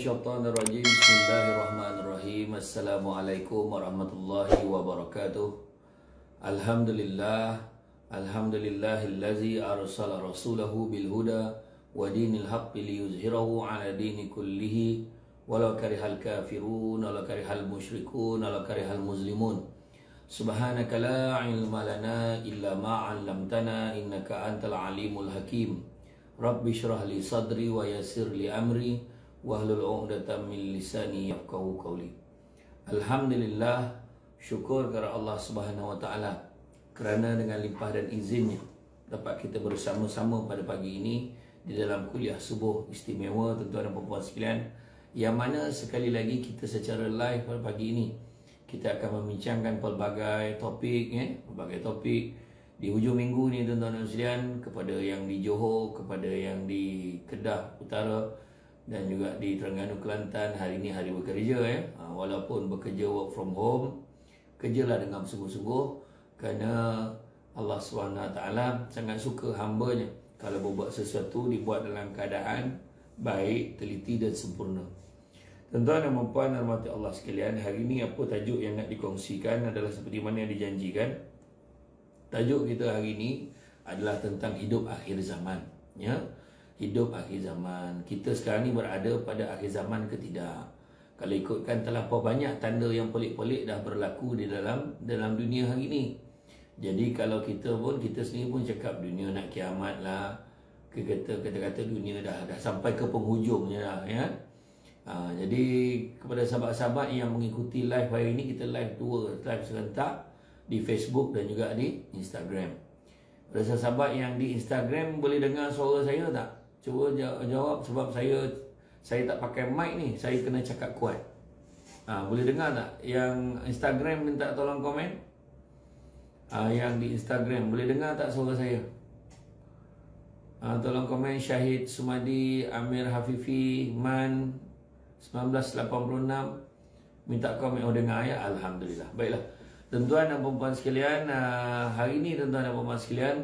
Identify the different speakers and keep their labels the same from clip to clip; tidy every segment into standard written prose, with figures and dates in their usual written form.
Speaker 1: minasyaitonirrajim. Bismillahirrahmanirrahim. Assalamualaikum warahmatullahi wabarakatuh. Alhamdulillah. Alhamdulillahillazi arsala rasulahu bil huda wa dinil haqqi liyuzhirahu ala dini kullihi walau karihal kafirun walau karihal musyrikun walau karihal muslimun. Subhanaka la ilma lana illa ma 'allamtana innaka antal alimul hakim. Rabbi shrah li sadri wa yassir li amri wahlul 'uqdatam min lisani yafqahu qawli. Alhamdulillah, syukur kepada Allah Subhanahu wa taala kerana dengan limpah dan izinnya dapat kita bersama-sama pada pagi ini di dalam kuliah subuh istimewa tuan-tuan dan puan-puan sekalian, yang mana sekali lagi kita secara live pada pagi ini kita akan membincangkan pelbagai topik di hujung minggu ni tuan-tuan dan sekalian, kepada yang di Johor, kepada yang di Kedah Utara dan juga di Terengganu Kelantan. Hari ini hari bekerja walaupun bekerja work from home, kerjalah dengan sungguh-sungguh kerana Allah SWT sangat suka hambanya kalau berbuat sesuatu dibuat dalam keadaan baik, teliti dan sempurna. Tuan-tuan dan puan-puan dan rahmati Allah sekalian, hari ini apa tajuk yang nak dikongsikan adalah seperti mana yang dijanjikan. Tajuk kita hari ini adalah tentang hidup akhir zaman, ya. Hidup akhir zaman. Kita sekarang ni berada pada akhir zaman ke tidak? Kalau ikutkan terlampau banyak tanda yang pelik-pelik dah berlaku di dalam dunia hari ini. Jadi kalau kita sendiri pun cakap dunia nak kiamat lah. Kata-kata dunia dah sampai ke penghujungnya dah, ya. Jadi kepada sahabat-sahabat yang mengikuti live hari ini, kita live serentak di Facebook dan juga di Instagram. Pada sahabat yang di Instagram, boleh dengar suara saya tak? Cuba jawab, sebab saya tak pakai mic ni, saya kena cakap kuat. Boleh dengar tak? Yang Instagram minta tolong komen. Yang di Instagram boleh dengar tak suara saya? Tolong komen. Syahid Sumadi, Amir Hafifi, Man 1986 minta komen. Oh, dengar ya, alhamdulillah. Baiklah tuan-tuan dan puan-puan sekalian, hari ini tuan-tuan dan puan-puan sekalian,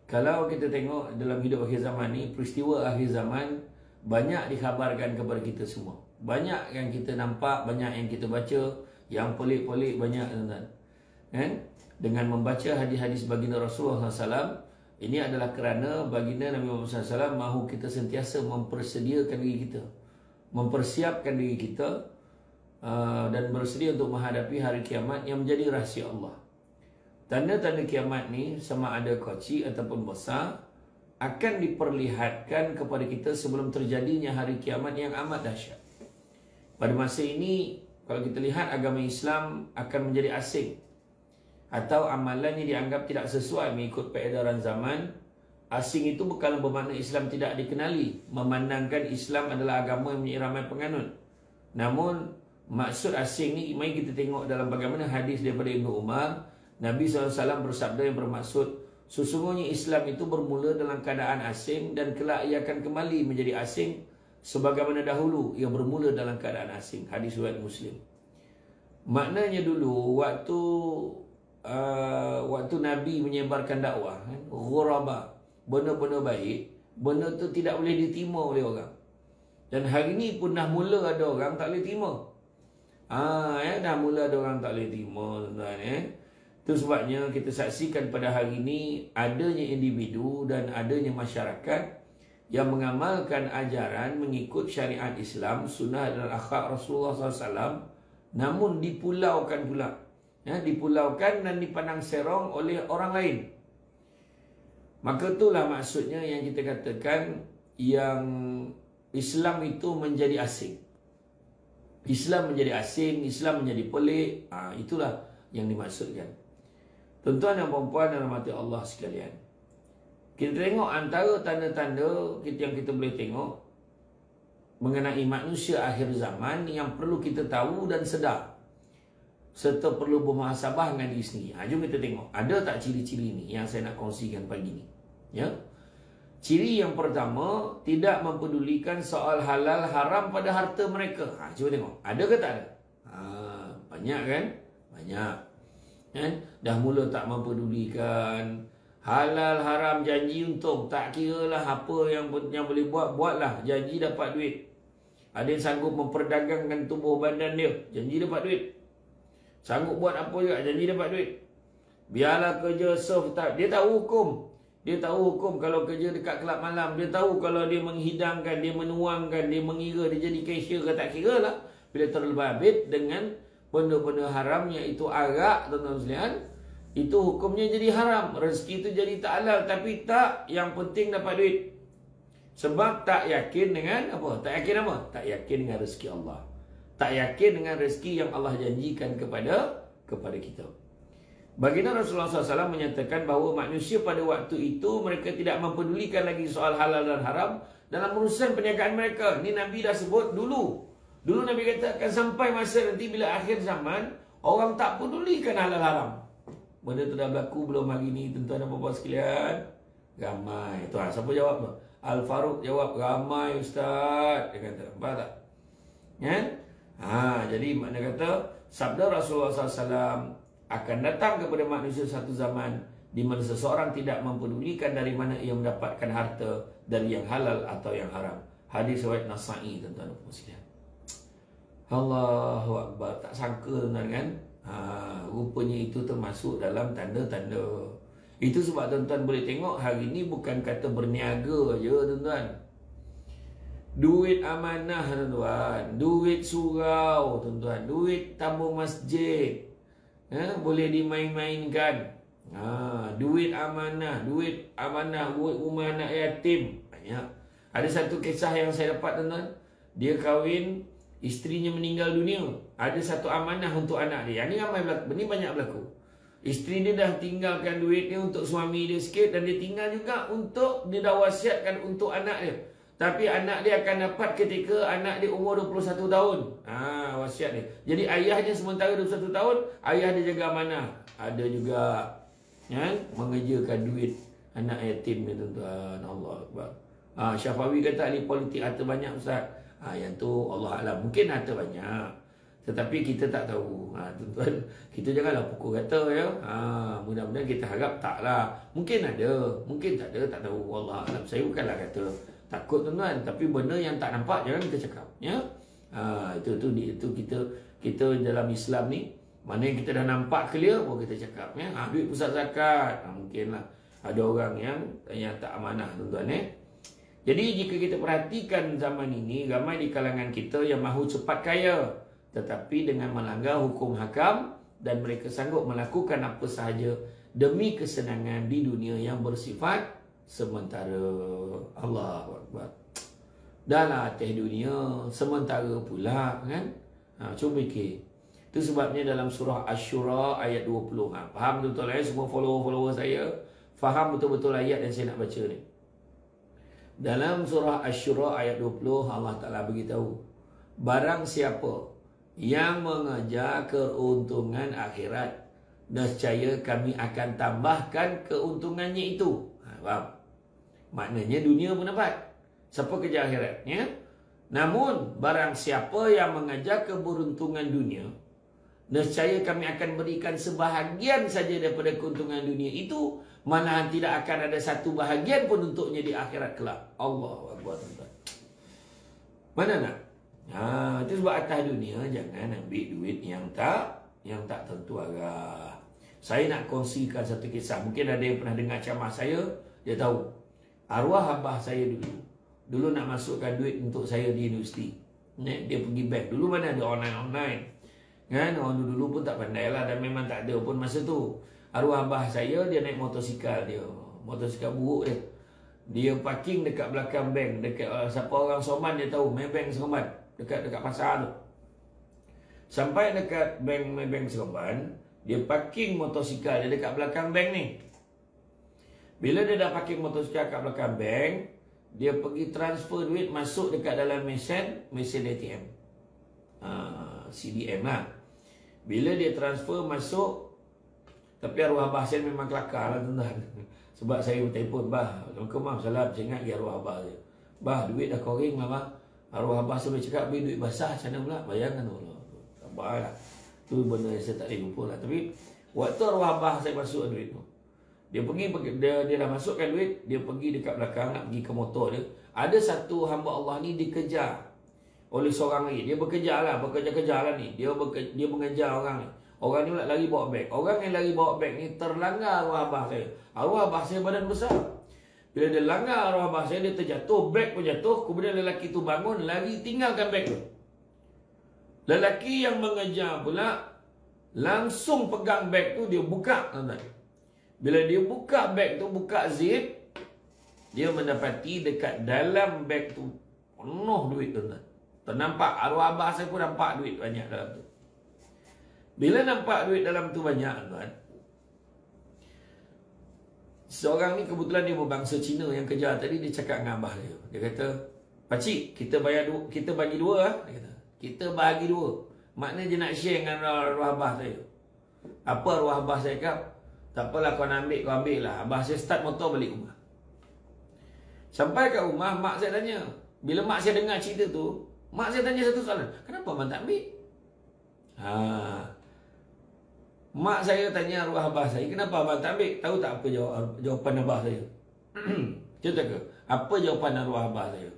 Speaker 1: kalau kita tengok dalam hidup akhir zaman ni, peristiwa akhir zaman banyak dikhabarkan kepada kita semua. Banyak yang kita nampak, banyak yang kita baca, yang pelik-pelik banyak tuan-tuan. Kan? Dengan membaca hadis-hadis baginda Rasulullah SAW, ini adalah kerana baginda Nabi Muhammad SAW mahu kita sentiasa mempersediakan diri kita, mempersiapkan diri kita dan bersedia untuk menghadapi hari kiamat yang menjadi rahsia Allah. Tanda-tanda kiamat ni, sama ada kecil ataupun besar, akan diperlihatkan kepada kita sebelum terjadinya hari kiamat yang amat dahsyat. Pada masa ini, kalau kita lihat, agama Islam akan menjadi asing, atau amalannya dianggap tidak sesuai mengikut peredaran zaman. Asing itu bukan bermakna Islam tidak dikenali, memandangkan Islam adalah agama yang mempunyai ramai penganut. Namun maksud asing ni, mari kita tengok dalam bagaimana hadis daripada Ibnu Umar. Nabi SAW bersabda yang bermaksud, sesungguhnya Islam itu bermula dalam keadaan asing dan kelak ia akan kembali menjadi asing sebagaimana dahulu ia bermula dalam keadaan asing. Hadis riwayat Muslim. Maknanya dulu waktu Nabi menyebarkan dakwah, ghuraba, benda-benda baik, benda tu tidak boleh diterima oleh orang. Dan hari ni pun dah mula ada orang tak boleh terima. Dah mula ada orang tak boleh terima, tuan-tuan. Itu sebabnya kita saksikan pada hari ini adanya individu dan adanya masyarakat yang mengamalkan ajaran mengikut syariat Islam, sunnah dan akhlak Rasulullah SAW, namun dipulaukan pula. Dipulaukan dan dipandang serong oleh orang lain. Maka itulah maksudnya yang kita katakan yang Islam itu menjadi asing. Islam menjadi asing, Islam menjadi pelik. Itulah yang dimaksudkan. Tuan-tuan dan puan-puan dan rahmati Allah sekalian, kita tengok antara tanda-tanda yang kita boleh tengok mengenai manusia akhir zaman yang perlu kita tahu dan sedar, serta perlu bermuhasabah dengan diri sendiri. Jom kita tengok, ada tak ciri-ciri ni yang saya nak kongsikan pagi ni, ya? Ciri yang pertama, tidak mempedulikan soal halal haram pada harta mereka. Cuba tengok, ada ke tak ada? Banyak kan? Banyak. Dah mula tak mempedulikan halal haram, janji untung, tak kira lah apa yang boleh buat, buatlah, janji dapat duit. Ada yang sanggup memperdagangkan tubuh badan dia, janji dapat duit. Sanggup buat apa juga, janji dapat duit. Biarlah kerja serve tak. Dia tahu hukum. Dia tahu hukum kalau kerja dekat kelab malam. Dia tahu kalau dia menghidangkan, dia menuangkan, dia mengira, dia jadi cashier ke tak kira lah. Bila terbabit dengan benda-benda haram, iaitu arak, tuan-tuan sekalian, itu hukumnya jadi haram. Rezeki itu jadi tak halal. Tapi tak, yang penting dapat duit. Sebab tak yakin dengan apa? Tak yakin apa? Tak yakin dengan rezeki Allah. Tak yakin dengan rezeki yang Allah janjikan kepada kita. Baginda Rasulullah SAW menyatakan bahawa manusia pada waktu itu mereka tidak mempedulikan lagi soal halal dan haram dalam urusan perniagaan mereka. Ini Nabi dah sebut dulu. Dulu Nabi kata akan sampai masa nanti bila akhir zaman orang tak pedulikan halal haram. Benda tu dah berlaku belum hari ni, tuan-tuan dan puan-puan sekalian? Ramai. Tuan, siapa jawab tu? Al-Faruq jawab, ramai Ustaz. Dia kata, nampak tak? Kan? Jadi makna kata sabda Rasulullah SAW akan datang kepada manusia satu zaman di mana seseorang tidak mempedulikan dari mana ia mendapatkan harta, dari yang halal atau yang haram. Hadis riwayat Nasa'i, tuan-tuan dan puan sekalian. Allahu Akbar. Tak sangka, tuan-tuan kan? Rupanya itu termasuk dalam tanda-tanda. Itu sebab tuan-tuan boleh tengok hari ini bukan kata berniaga je, tuan-tuan. Duit amanah, tuan-tuan. Duit surau, tuan-tuan. Duit tabung masjid. Boleh dimain-mainkan. Duit amanah. Duit rumah anak yatim. Banyak. Ada satu kisah yang saya dapat, tuan-tuan. Dia kahwin, isterinya meninggal dunia. Ada satu amanah untuk anak dia. Ini ramai berlaku. Ini banyak berlaku. Isteri dia dah tinggalkan duit dia untuk suami dia sikit, dan dia tinggal juga untuk, dia dah wasiatkan untuk anak dia. Tapi anak dia akan dapat ketika anak dia umur 21 tahun. Wasiat dia. Jadi ayahnya sementara 21 tahun, ayah dia jaga amanah. Ada juga mengerjakan duit anak yatim ni, tuan-tuan. Allah Akbar. Syafawi kata ahli politik harta banyak, Ustaz. Yang tu Allah Alam. Mungkin harta banyak, tetapi kita tak tahu. Tuan-tuan, kita janganlah pukul kata ya. Mudah-mudahan kita harap taklah. Mungkin ada, mungkin tak ada, tak tahu. Allah Alam. Saya bukanlah kata takut, tuan-tuan, tapi benda yang tak nampak jangan kita cakap, ya. Itu kita dalam Islam ni, mana yang kita dah nampak clear baru kita cakap, ya. Duit pusat zakat, mungkinlah ada orang yang tak amanah, tuan-tuan, Jadi jika kita perhatikan zaman ini, ramai di kalangan kita yang mahu cepat kaya, tetapi dengan melanggar hukum hakam, dan mereka sanggup melakukan apa sahaja demi kesenangan di dunia yang bersifat sementara. Allahu Akbar. Dahlah teh dunia sementara pula, kan? Cuba fikir. Itu sebabnya dalam surah Asy-Syura ayat 20. Faham betul-betul semua follower saya? Faham betul-betul ayat yang saya nak baca ni. Dalam surah Asy-Syura ayat 20, Allah Ta'ala beritahu, barang siapa yang mengejar keuntungan akhirat, nescaya kami akan tambahkan keuntungannya itu. Faham? Maknanya dunia pun dapat. Siapa kejar akhiratnya? Namun barang siapa yang mengejar keberuntungan dunia, nescaya kami akan berikan sebahagian saja daripada keuntungan dunia itu, malahan tidak akan ada satu bahagian pun untuknya di akhirat kelak. Allahu Akbar. Mana nak? Itu sebab atas dunia jangan ambil duit yang tak tentu arah. Saya nak kongsikan satu kisah. Mungkin ada yang pernah dengar ceramah saya, dia tahu. Arwah abah saya dulu nak masukkan duit untuk saya di universiti. Dia pergi bank. Dulu mana ada online. Kan? Orang dulu pun tak pandai lah, dan memang tak ada pun masa tu. Arwah abah saya, dia naik motosikal dia. Motosikal buruk dia. Dia parking dekat belakang bank. Dekat siapa orang Soman dia tahu, Maybank Seremban. Dekat pasar tu. Sampai dekat bank Seremban, dia parking motosikal dia dekat belakang bank ni. Bila dia dah parking motosikal kat belakang bank, dia pergi transfer duit masuk dekat dalam mesin ATM. CDM lah. Bila dia transfer masuk, tapi arwah abah saya memang kelakar lah, tuan-tuan. Sebab saya bertelefon, bah, maaf salam, saya ingat arwah abah saya. Bah, duit dah koring lah, bah. Arwah abah saya cakap, duit basah, macam mana pula? Bayangkan Allah. Sabarlah. Itu benda yang saya tak boleh lupa lah. Tapi, waktu arwah abah saya masuk duit tu, dia dah masukkan duit, dia pergi dekat belakang, nak pergi ke motor dia. Ada satu hamba Allah ni dikejar oleh seorang lagi. Dia bekerja-kejar lah ni. Dia mengejar orang ni. Orang ni pula lari bawa beg. Orang yang lari bawa beg ni terlanggar arwah abah saya. Arwah abah saya badan besar. Bila dia langgar arwah abah saya, dia terjatuh, beg pun jatuh. Kemudian lelaki tu bangun, lari tinggalkan beg tu. Lelaki yang mengejar pula langsung pegang beg tu, dia buka, tuan-tuan. Bila dia buka beg tu, buka zip, dia mendapati dekat dalam beg tu penuh duit, tuan-tuan. Ternampak, arwah abah saya pun nampak duit banyak dalam tu. Bila nampak duit dalam tu banyak, tuan, seorang ni kebetulan dia berbangsa Cina yang kejar tadi, dia cakap dengan abah dia. Dia kata, "Pakcik, kita bagi dua lah." Dia kata, "Kita bagi dua." Maknanya dia nak share dengan arwah abah saya. Apa arwah abah saya kata? "Tak apalah, kau nak ambil, kau ambil lah." Abah saya start motor balik rumah. Sampai kat rumah, mak saya tanya. Bila mak saya dengar cerita tu, mak saya tanya satu soalan. "Kenapa abang tak ambil?" Mak saya tanya arwah abah saya, "Kenapa abang tak ambil?" Tahu tak apa jawapan abah saya? Cerita ke? Apa jawapan arwah abah saya?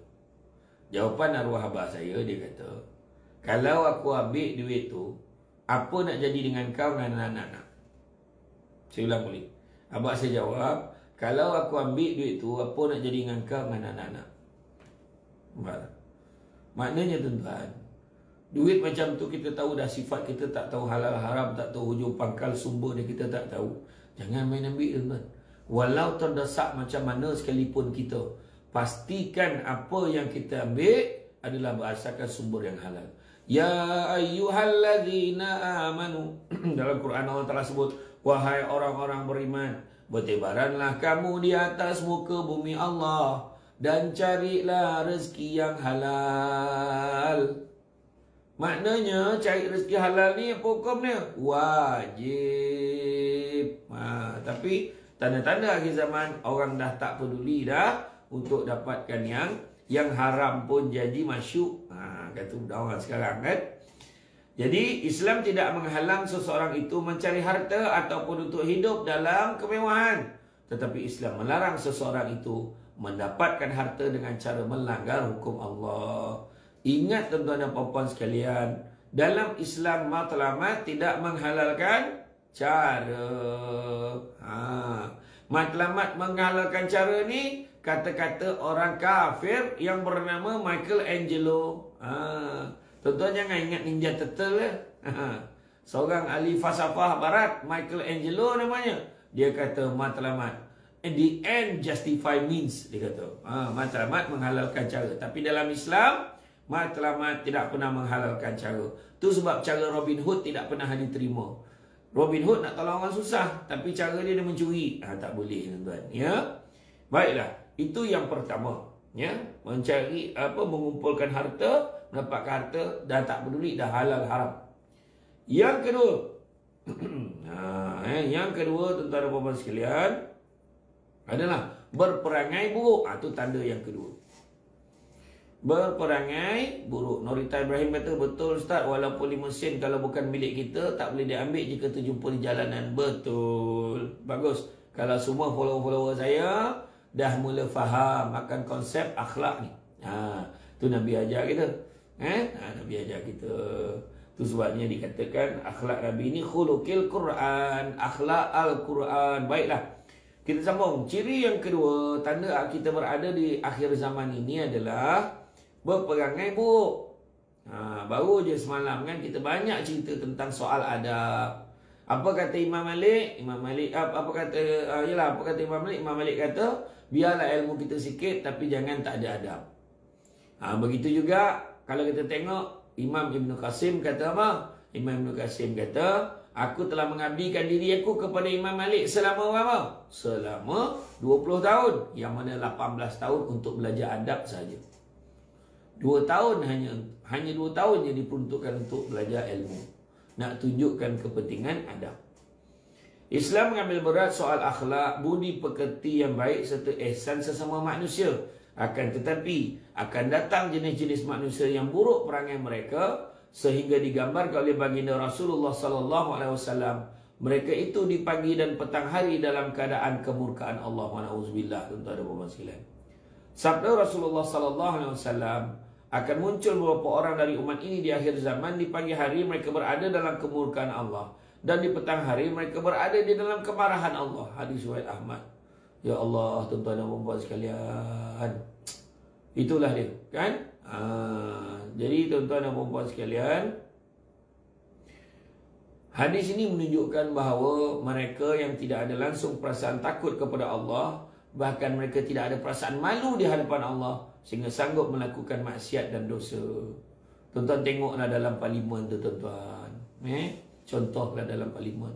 Speaker 1: Jawapan arwah abah saya, dia kata, "Kalau aku ambil duit tu, apa nak jadi dengan kau dengan anak-anak?" Saya ulang balik. Abah saya jawab, "Kalau aku ambil duit tu, apa nak jadi dengan kau dengan anak-anak?" Maknanya, tuan-tuan, duit macam tu kita tahu dah sifat kita, tak tahu halal haram, tak tahu hujung pangkal sumber dia, kita tak tahu. Jangan main ambil, tuan-tuan. Walau terdesak macam mana sekalipun kita, pastikan apa yang kita ambil adalah berdasarkan sumber yang halal. Ya ayyuhalladzina amanu. Dalam Quran Allah Ta'ala sebut, "Wahai orang-orang beriman, bertebaranlah kamu di atas muka bumi Allah dan carilah rezeki yang halal." Maknanya cari rezeki halal ni apa hukumnya? Wajib. Tapi tanda-tanda akhir zaman, orang dah tak peduli dah untuk dapatkan yang haram pun jadi masyuk. Kata orang sekarang kan. Jadi Islam tidak menghalang seseorang itu mencari harta ataupun untuk hidup dalam kemewahan. Tetapi Islam melarang seseorang itu mendapatkan harta dengan cara melanggar hukum Allah. Ingat, tuan-tuan dan puan-puan sekalian, dalam Islam matlamat tidak menghalalkan cara. Matlamat menghalalkan cara ni kata-kata orang kafir yang bernama Michelangelo. Tuan-tuan jangan ingat Ninja Turtle lah. Seorang ahli falsafah barat, Michelangelo namanya. Dia kata matlamat, "In the end justify means." Dia kata matlamat menghalalkan cara. Tapi dalam Islam, matlamat tidak pernah menghalalkan cara. Tu sebab cara Robin Hood tidak pernah diterima. Robin Hood nak tolong orang susah, tapi cara dia mencuri. Tak boleh, tuan-tuan. Ya, baiklah. Itu yang pertama. Ya, mencari mengumpulkan harta, mendapatkan harta, dah tak peduli, dah halal haram. Yang kedua, yang kedua, tuan-tuan dan puan-puan sekalian, adalah berperangai buruk. Itu tanda yang kedua. Berperangai buruk. Norita Ibrahim kata, "Betul Ustaz, walaupun 5 sen kalau bukan milik kita, tak boleh diambil jika terjumpa di jalanan." Betul. Bagus. Kalau semua follower-follower saya dah mula faham akan konsep akhlak ni. Tu Nabi ajar kita. Nabi ajar kita. Tu sebabnya dikatakan akhlak Nabi ni khuluqil Quran, akhlak Al-Quran. Baiklah. Kita sambung. Ciri yang kedua, tanda kita berada di akhir zaman ini adalah berperangai buruk. Baru je semalam kan kita banyak cerita tentang soal adab. Apa kata Imam Malik? Imam Malik apa kata Imam Malik? Imam Malik kata, biarlah ilmu kita sikit tapi jangan tak ada adab. Begitu juga kalau kita tengok Imam Ibn Qasim kata apa? Imam Ibn Qasim kata, "Aku telah mengabdikan diri aku kepada Imam Malik selama berapa? Selama 20 tahun. Yang mana 18 tahun untuk belajar adab saja. 2 tahun hanya 2 tahun yang diperuntukkan untuk belajar ilmu. Nak tunjukkan kepentingan adab. Islam mengambil berat soal akhlak, budi pekerti yang baik serta ihsan sesama manusia. Akan tetapi akan datang jenis-jenis manusia yang buruk perangai mereka sehingga digambarkan oleh baginda Rasulullah sallallahu alaihi wasallam. Mereka itu di pagi dan petang hari dalam keadaan kemurkaan Allah. Na'udzubillah, tuan-tuan dan puan-puan sekalian. Sabda Rasulullah sallallahu alaihi wasallam, Akan muncul beberapa orang dari umat ini di akhir zaman. Di pagi hari mereka berada dalam kemurkaan Allah, dan di petang hari mereka berada di dalam kemarahan Allah. Hadis riwayat Ahmad. Ya Allah, tuan-tuan dan puan-puan sekalian, itulah dia, kan? Jadi tuan-tuan dan puan-puan sekalian, hadis ini menunjukkan bahawa mereka yang tidak ada langsung perasaan takut kepada Allah, bahkan mereka tidak ada perasaan malu di hadapan Allah, sehingga sanggup melakukan maksiat dan dosa. Tuan-tuan tengoklah dalam parlimen tu, tuan-tuan. Contohlah dalam parlimen.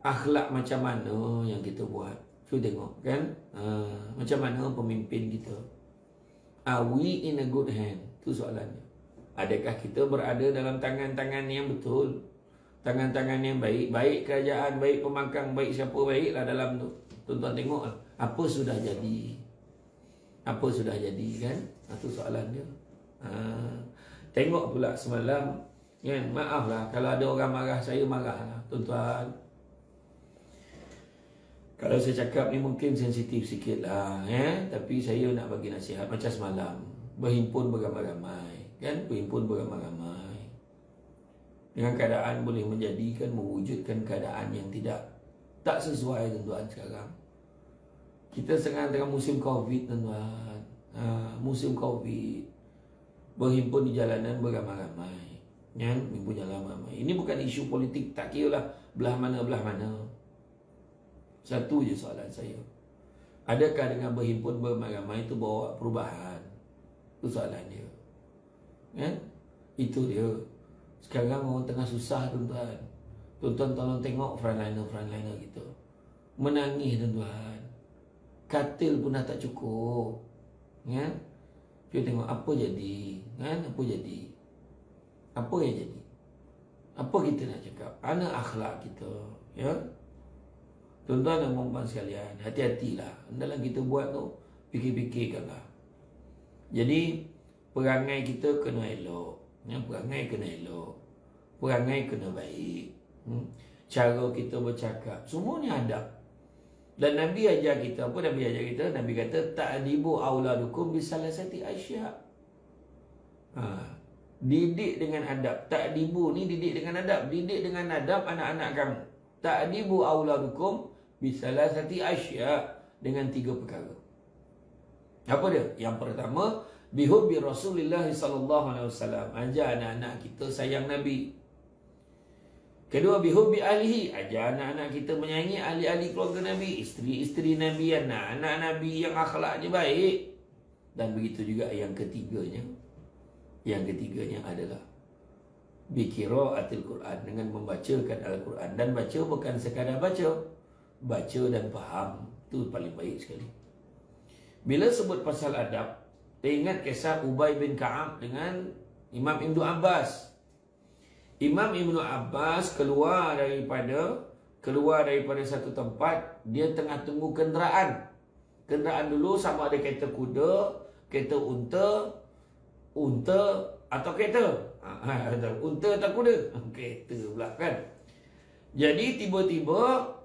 Speaker 1: Akhlak macam mana yang kita buat? Cuba tengok, kan? Macam mana pemimpin kita? Are we in a good hand? Itu soalannya. Adakah kita berada dalam tangan-tangan yang betul? Tangan-tangan yang baik? Baik kerajaan, baik pembangkang, baik siapa, baiklah dalam tu. Tuan-tuan tengok apa sudah jadi. Apa sudah jadi, kan? Itu soalan dia. Tengok pula semalam, kan? Maaflah kalau ada orang marah, saya marahlah, tuan-tuan. Kalau saya cakap ni mungkin sensitif sikit lah, tapi saya nak bagi nasihat. Macam semalam, berhimpun beramai-ramai, kan? Berhimpun beramai-ramai dengan keadaan boleh menjadikan, mewujudkan keadaan yang tak sesuai, tuan-tuan. Sekarang kita tengah musim Covid, tuan-tuan. Musim Covid, berhimpun di jalanan beramai-ramai, kan? Berhimpun jalan ramai. Ini bukan isu politik, tak kira lah belah mana. Satu je soalan saya, adakah dengan berhimpun beramai-ramai itu bawa perubahan? Itu soalan dia, kan? Itu dia. Sekarang orang tengah susah, tuan-tuan. Tuan-tuan tolong tengok frontliner kita menangis, tuan-tuan. Katil pun dah tak cukup, kan? Cuba tengok apa jadi, kan? Apa jadi? Apa yang jadi? Apa kita nak cakap? Mana akhlak kita, ya? Tuan-tuan dan puan-puan sekalian, hati-hatilah dalam kita buat tu, fikir-fikirkanlah. Jadi perangai kita kena elok, perangai kena elok, perangai kena baik, cara kita bercakap, semua ni adab. Dan Nabi ajar kita, apa Nabi ajar kita? Nabi kata ta'dibu auladukum bisalasati asya. Didik dengan adab. Ta'dibu ni didik dengan adab. Didik dengan adab anak-anak kamu. Ta'dibu auladukum bisalasati asya, dengan 3 perkara. Apa dia? Yang pertama, bihubbi Rasulullah sallallahu alaihi wasallam. Ajar anak-anak kita sayang Nabi. Kedua, bihubbi ahlihi. Ajar anak-anak kita menyayangi ahli-ahli keluarga Nabi, isteri-isteri Nabi, anak-anak Nabi yang akhlaknya baik. Dan begitu juga yang ketiganya. Yang ketiganya adalah biqiraatil Quran, dengan membacakan Al-Quran. Dan baca bukan sekadar baca dan faham. Itu paling baik sekali. Bila sebut pasal adab, ingat kisah Ubay bin Ka'ab dengan Imam Ibnu Abbas. Imam Ibnu Abbas keluar daripada satu tempat. Dia tengah tunggu kenderaan. Kenderaan dulu sama ada kereta kuda, kereta unta atau kereta. Unta atau kuda? Kereta pula, kan? Jadi tiba-tiba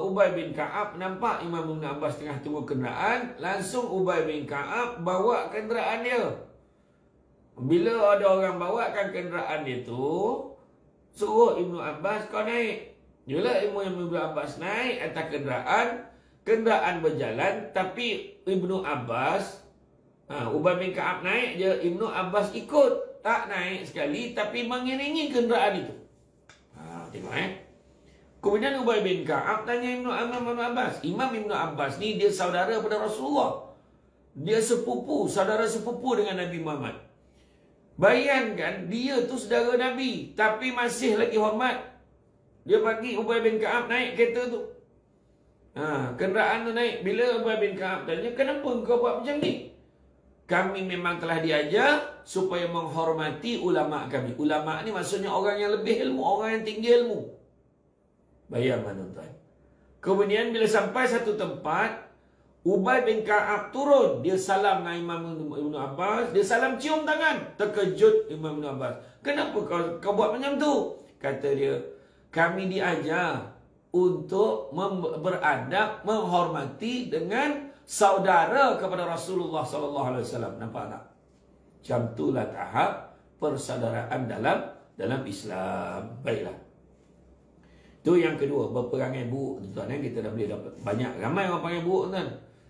Speaker 1: Ubay bin Ka'ab nampak Imam Ibn Abbas tengah tunggu kenderaan. Langsung Ubay bin Ka'ab bawa kenderaan dia. Bila ada orang bawakan kenderaan dia tu, suruh Ibn Abbas, kau naik. Bila Ibn Abbas naik atas kenderaan berjalan, tapi Ibn Abbas, Ubay bin Ka'ab naik je, Ibn Abbas ikut. Tak naik sekali, tapi mengiringi kenderaan itu. Tengok Kemudian Ubay bin Ka'ab tanya Ibn Abbas. Imam Ibn Abbas ni dia saudara pada Rasulullah. Dia saudara sepupu dengan Nabi Muhammad. Bayangkan, dia tu saudara Nabi, tapi masih lagi hormat. Dia bagi Ubay bin Ka'ab naik kereta tu. Kenderaan tu naik. Bila Ubay bin Ka'ab tanya, kenapa kau buat macam ni? Kami memang telah diajar supaya menghormati ulama kami. Ulama ni maksudnya orang yang lebih ilmu, orang yang tinggi ilmu. Bayangkan, tuan-tuan. Kemudian bila sampai satu tempat, Ubay bin Ka'ab turun. Dia salam dengan Imam Ibn Abbas. Dia salam cium tangan. Terkejut Imam Ibn Abbas. Kenapa kau buat macam tu? Kata dia, kami diajar untuk beradab, menghormati dengan saudara kepada Rasulullah sallallahu alaihi wasallam. Nampak tak? Macam itulah tahap persaudaraan dalam Islam. Baiklah. Itu yang kedua, berperangai buruk, tuan-tuan. Kita dah boleh dapat banyak, ramai orang panggil buruk, tuan.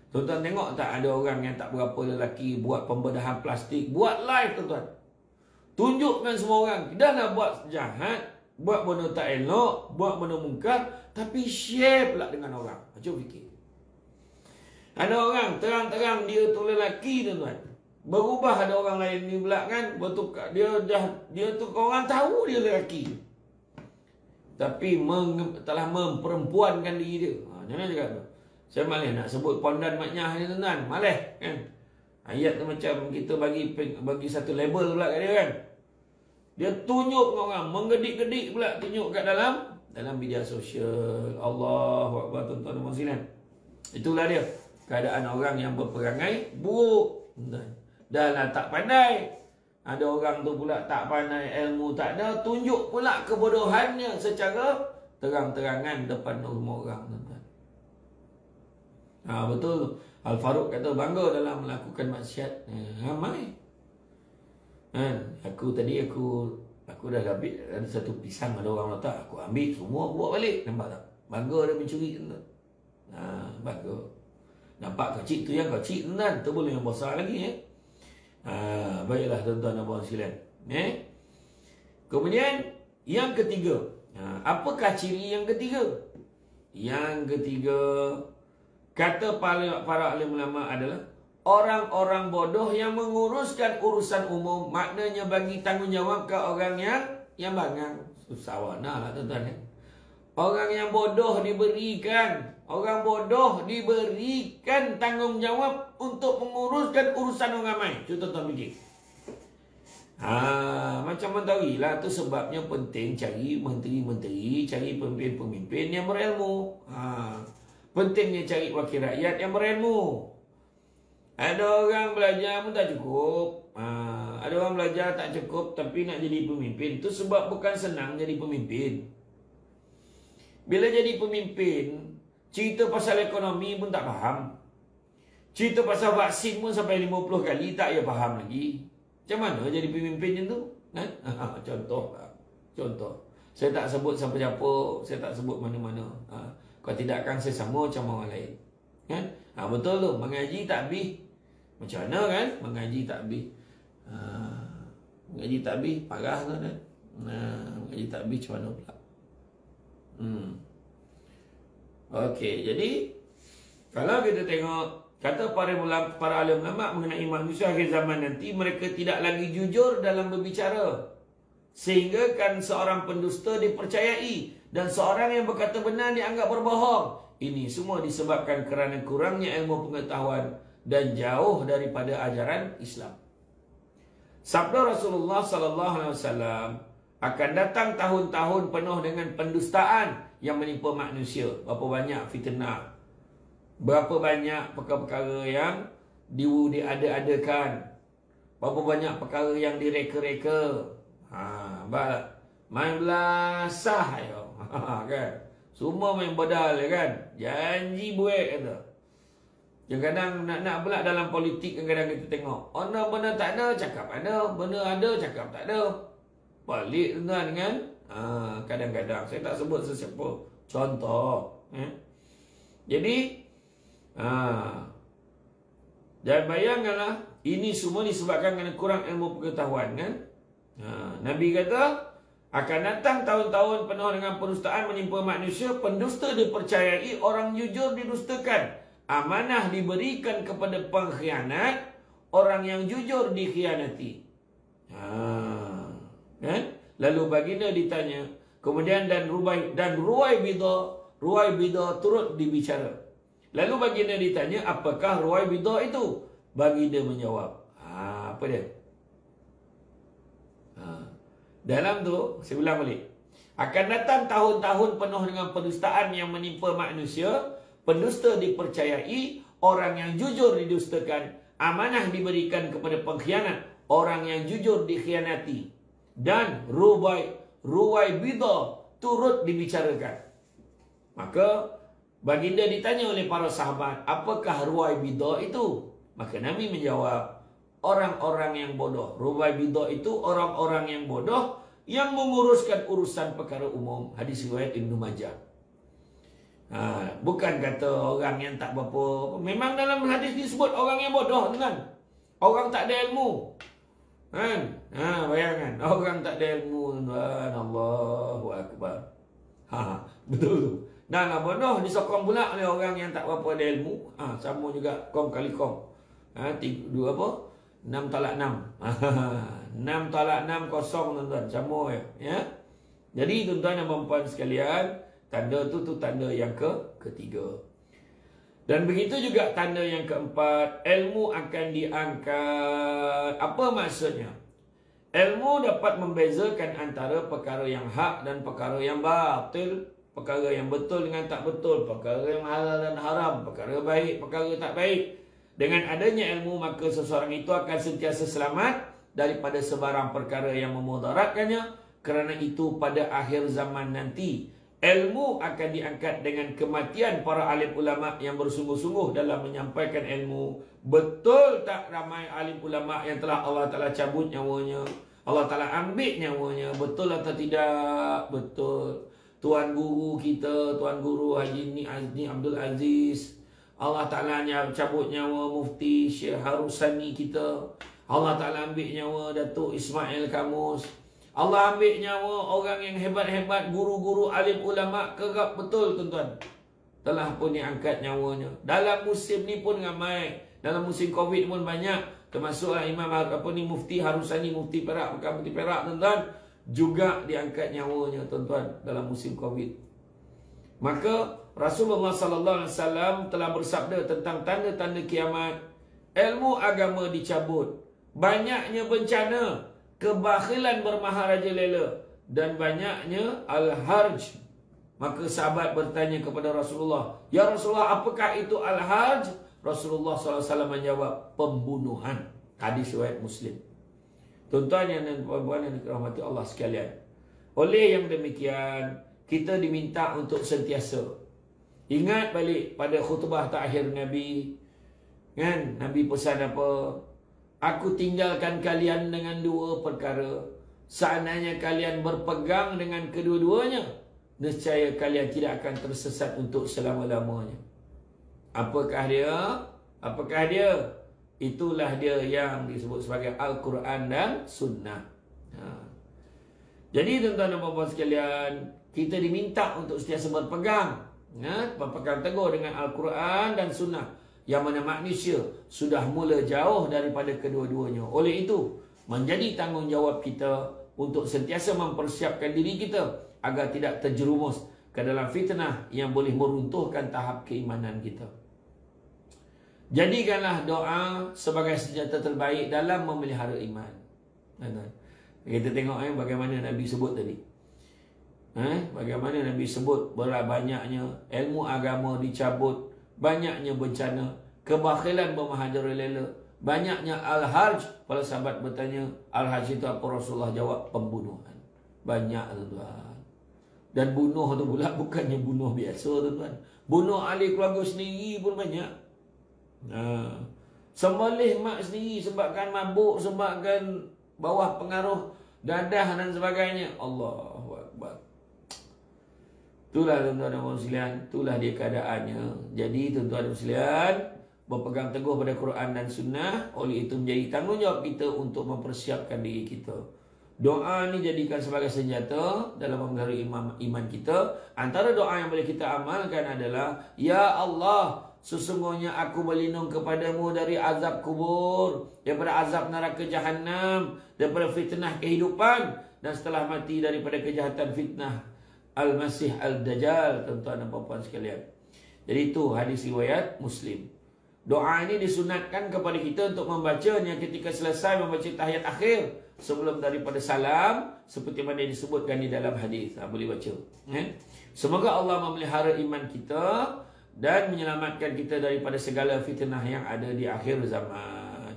Speaker 1: Tuan-tuan tengok tak, ada orang yang tak berapa lelaki buat pembedahan plastik, buat live, tuan-tuan. Tunjukkan semua orang, dah nak buat jahat, buat benda tak elok, buat benda mungkar, tapi share pula dengan orang. Cuba fikir. Ada orang terang-terang dia tu lelaki, tuan-tuan. Berubah ada orang lain ni pula kan, bertukar, dia tu orang tahu dia lelaki, tapi telah memperempuankan diri dia. Jangan cakap tu. Saya malas nak sebut pondan maknyah ni, tuan-tuan. Malas kan. Ayat tu macam kita bagi satu label pula kat dia kan. Dia tunjuk dengan orang, menggedik-gedik pula tunjuk kat dalam media sosial. Allahu Akbar, tuan-tuan dan puan-puan. Itulah dia keadaan orang yang berperangai buruk. Dah lah tak pandai. Ada orang tu pula tak pandai, ilmu tak ada, tunjuk pula kebodohannya secara terang-terangan depan semua orang, tuan-tuan. Betul. Al-Faruq kata bangga dalam melakukan maksiat. Ramai. Aku dah ambil ada satu pisang, ada orang letak, aku ambil semua, buat balik. Nampak tak? Bangga dia mencuri, tuan-tuan. Bangga. Nampak kecil tu yang kecil, tuan-tuan. Tu boleh yang besar lagi. Baiklah, tuan-tuan dan puan sekalian. Kemudian yang ketiga, apakah ciri yang ketiga? Yang ketiga, kata para alim ulama adalah orang-orang bodoh yang menguruskan urusan umum, maknanya bagi tanggungjawab ke orang yang bangang. Susah warna lah, tuan-tuan. Orang yang bodoh diberikan tanggungjawab untuk menguruskan urusan orang ramai. Cuba tuan-tuan fikir. Macam menteri lah, tu sebabnya penting cari menteri-menteri, cari pemimpin-pemimpin yang berilmu. Pentingnya cari wakil rakyat yang berilmu. Ada orang belajar pun tak cukup. Ada orang belajar tak cukup tapi nak jadi pemimpin. Itu sebab bukan senang jadi pemimpin. Bila jadi pemimpin, cerita pasal ekonomi pun tak faham. Cerita pasal vaksin pun sampai 50 kali tak ya faham lagi. Macam mana jadi pemimpin macam tu? Contoh. Saya tak sebut siapa-siapa, saya tak sebut mana-mana. Kalau tidak akan saya sama macam orang lain. Kan? Betul tu, mengaji tak habis. Macam mana kan? Mengaji tak habis. Mengaji tak habis, parah kan? Mengaji tak habis macam mana pula? Okey, jadi kalau kita tengok, kata para alim ulama mengenai manusia akhir zaman nanti, mereka tidak lagi jujur dalam berbicara, sehingga kan seorang pendusta dipercayai dan seorang yang berkata benar dianggap berbohong. Ini semua disebabkan kerana kurangnya ilmu pengetahuan dan jauh daripada ajaran Islam. Sabda Rasulullah sallallahu alaihi wasallam, akan datang tahun-tahun penuh dengan pendustaan yang menimpa manusia. Berapa banyak fitnah, berapa banyak perkara-perkara yang diada-adakan, berapa banyak perkara yang direka-reka. Main belasah kan. Semua main badal kan. Janji buat kata. Kadang-kadang nak pula dalam politik, kadang-kadang kita tengok benda tak ada cakap ada, benda ada cakap tak ada. Balik tuan kan. Kadang-kadang saya tak sebut sesiapa, contoh. Jadi dan bayangkanlah, ini semua disebabkan kerana kurang ilmu pengetahuan kan. Nabi kata akan datang tahun-tahun penuh dengan pendustaan menimpa manusia. Pendusta dipercayai, orang jujur didustakan, amanah diberikan kepada pengkhianat, orang yang jujur dikhianati. Kan? Lalu baginda ditanya, kemudian dan Ruwaibidah turut dibicara. Lalu baginda ditanya, apakah Ruwaibidah itu? Baginda menjawab, apa dia? Dalam tu, saya ulang balik. Akan datang tahun-tahun penuh dengan pendustaan yang menimpa manusia. Pendusta dipercayai, orang yang jujur didustakan, amanah diberikan kepada pengkhianat, orang yang jujur dikhianati, dan Ruwaibidah turut dibicarakan. Maka Baginda ditanya oleh para sahabat, apakah Ruwaibidah itu? Maka Nabi menjawab, orang-orang yang bodoh. Ruwaibidah itu orang-orang yang bodoh yang menguruskan urusan perkara umum. Hadis riwayat Ibnu Majah. Bukan kata orang yang tak berapa. Memang dalam hadis disebut orang yang bodoh, kan? Orang tak ada ilmu. Kan? Bayangkan, orang tak ada ilmu, tuan. Allahu Akbar. Betul tu. Dan bodoh disokong pula oleh orang yang tak berapa ada ilmu. Sama juga kong kali kong. 6 talak 6. 6 talak 6 kosong, tuan-tuan. Sama ya. Jadi tuan-tuan dan puan sekalian, tanda tu tanda yang ketiga. Dan begitu juga tanda yang keempat, ilmu akan diangkat. Apa maksudnya? Ilmu dapat membezakan antara perkara yang hak dan perkara yang batil. Perkara yang betul dengan tak betul. Perkara yang halal dan haram. Perkara baik, perkara tak baik. Dengan adanya ilmu, maka seseorang itu akan sentiasa selamat daripada sebarang perkara yang memudaratkannya. Kerana itu pada akhir zaman nanti, ilmu akan diangkat dengan kematian para alim ulama yang bersungguh-sungguh dalam menyampaikan ilmu. Betul tak ramai alim ulama yang telah Allah Ta'ala cabut nyawanya, Allah Ta'ala ambil nyawanya? Betul atau tidak? Betul. Tuan Guru kita, Tuan Guru Haji Ni Abdul Aziz, Allah Ta'ala cabut nyawa Mufti Syekh Harusani kita. Allah Ta'ala ambil nyawa Datuk Ismail Kamus. Allah ambil nyawa orang yang hebat-hebat, guru-guru alim ulama. Kerap betul, tuan-tuan. Telah pun diangkat nyawanya. Dalam musim ni pun ramai. Dalam musim Covid pun banyak. Termasuklah Imam Mufti Harusani, Mufti Perak, bukan Mufti Perak, tuan-tuan. Juga diangkat nyawanya, tuan-tuan, dalam musim Covid. Maka Rasulullah sallallahu alaihi wasallam telah bersabda tentang tanda-tanda kiamat. Ilmu agama dicabut. Banyaknya bencana, kebakhilan bermaharaja lela, dan banyaknya al-harj. Maka sahabat bertanya kepada Rasulullah, ya Rasulullah, apakah itu al-harj? Rasulullah SAW menjawab, pembunuhan. Hadis riwayat Muslim. Tuan-tuan dan puan-puan yang dirahmati Allah sekalian, oleh yang demikian, kita diminta untuk sentiasa ingat balik pada khutbah terakhir Nabi. Kan? Nabi pesan apa? Aku tinggalkan kalian dengan dua perkara. Seandainya kalian berpegang dengan kedua-duanya, nescaya kalian tidak akan tersesat untuk selama-lamanya. Apakah dia? Apakah dia? Itulah dia yang disebut sebagai Al-Quran dan Sunnah. Jadi tuan-tuan dan puan-puan sekalian, kita diminta untuk sentiasa berpegang, berpegang teguh dengan Al-Quran dan Sunnah, yang mana manusia sudah mula jauh daripada kedua-duanya. Oleh itu, menjadi tanggungjawab kita untuk sentiasa mempersiapkan diri kita agar tidak terjerumus ke dalam fitnah yang boleh meruntuhkan tahap keimanan kita. Jadikanlah doa sebagai senjata terbaik dalam memelihara iman. Kita tengok bagaimana Nabi sebut tadi. Bagaimana Nabi sebut banyaknya ilmu agama dicabut, banyaknya bencana, kebakhilan bermahajara lela, banyaknya al-harj. Para sahabat bertanya, al-harj itu apa? Rasulullah jawab, pembunuhan. Banyak, tuan-tuan. Dan bunuh tu pula bukannya bunuh biasa, tuan-tuan. Bunuh ahli keluarga sendiri pun banyak. Sembelih mak sendiri sebabkan mabuk, sebabkan bawah pengaruh dadah dan sebagainya. Allahu Akbar. Itulah tuan-tuan dan puan sekalian, itulah dia keadaannya. Jadi tuan-tuan dan sekalian, berpegang teguh pada Quran dan Sunnah. Oleh itu menjadi tanggungjawab kita untuk mempersiapkan diri kita. Doa ni jadikan sebagai senjata dalam memelihara iman kita. Antara doa yang boleh kita amalkan adalah, ya Allah, sesungguhnya aku berlindung kepadamu dari azab kubur, daripada azab neraka Jahannam, daripada fitnah kehidupan, dan setelah mati daripada kejahatan fitnah Al-Masih Al-Dajjal, tuan-tuan dan puan-puan sekalian. Jadi itu hadis riwayat Muslim. Doa ini disunatkan kepada kita untuk membacanya ketika selesai membaca tahiyat akhir, sebelum daripada salam, seperti mana disebutkan di dalam hadis. Boleh baca. Semoga Allah memelihara iman kita dan menyelamatkan kita daripada segala fitnah yang ada di akhir zaman.